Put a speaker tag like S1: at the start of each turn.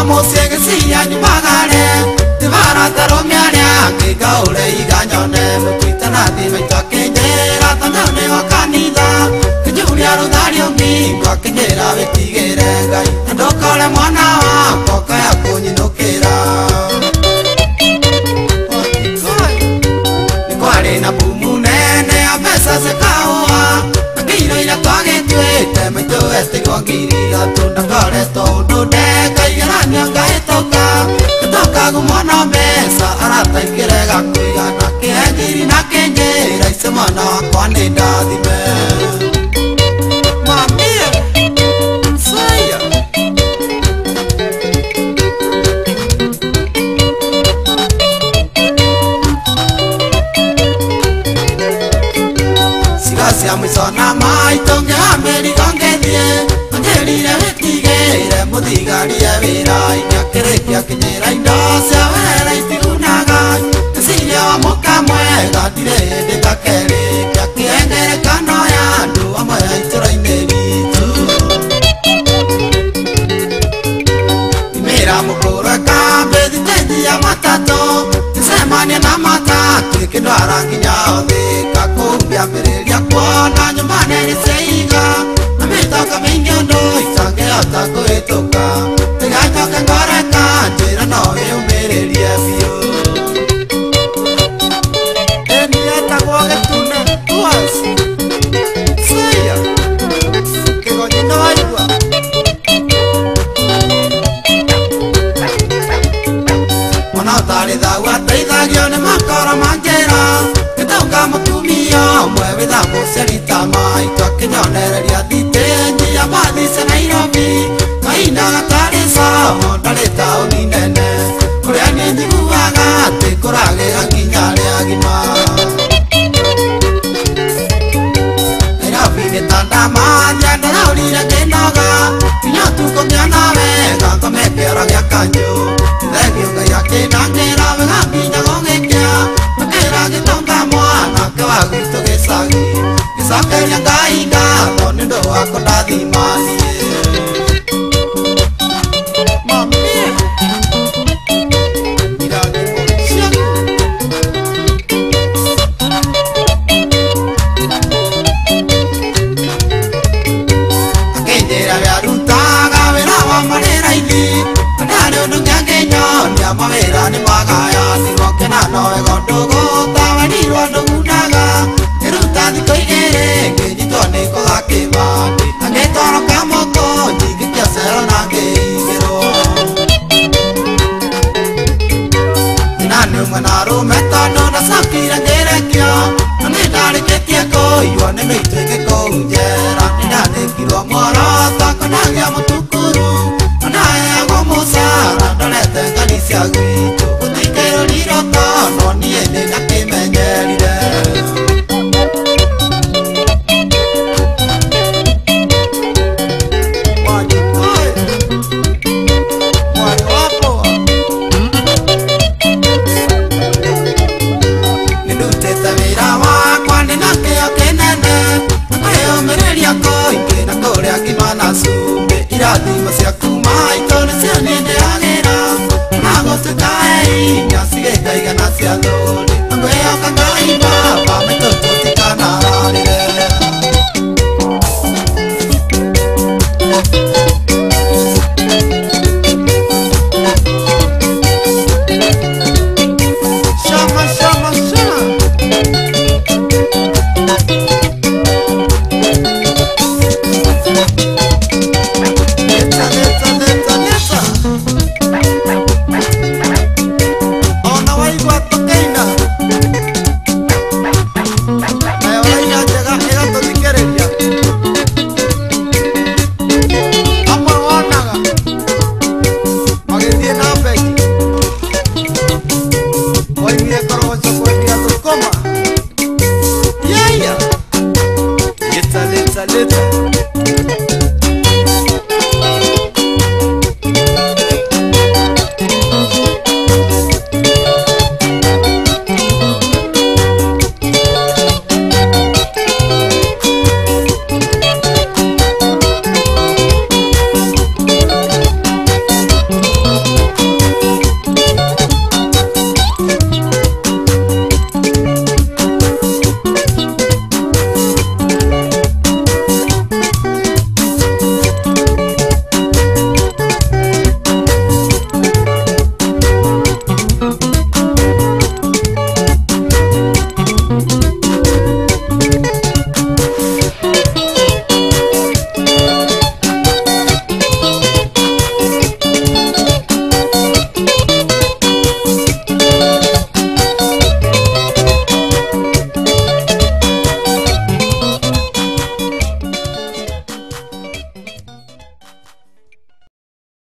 S1: music si ya nyumagare tivara taromiaria kigaure iganyone mutitana thime twakinjera tanane wakanitha kijuria ruthario ngingwa kinyera witigire ngai ndokore mwana wakwa kaya kunyinukira nikwari na bumu nene ya mbeca cikaua ngiro iria twagituite maitu estigwo ngiriga tundakoretwo undu ndekaigerania ngahituka gitoka gumona mbeca arataingire gakuigana kihe ngiri na kinjira icio mwana wakwa ni ndathime mamie saya cia mwico na maito ngihamirigo ngithie ngirire witigire muthigarie wira inyakirikia kinyira indo cia wera itigunaga ciria wa muka mwega ndire hindi ngakerikia kiengerekano ya andu amwe itũra-inĩ ritũ imira mũkũrwe kambĩ thitĩnji ya matatũ ticemania na matatũ ikĩndwara nginya thĩka kũngĩambĩrĩria kuona nyumane rĩceiga na mĩtoka mĩingĩ ũndũ itangĩhota kũhĩtũka tigacoke ngoreka njĩra no ĩyũmĩrĩrie biũ ĩni etagwo Gĩtune Tours Saya Kĩgonyi nĩ waigua ona ũtarĩ thau ateithagio nĩ makoro ma njĩra gĩtauka mũtumia ũmwe wĩthambo cia rita mai twakĩnyonereria thita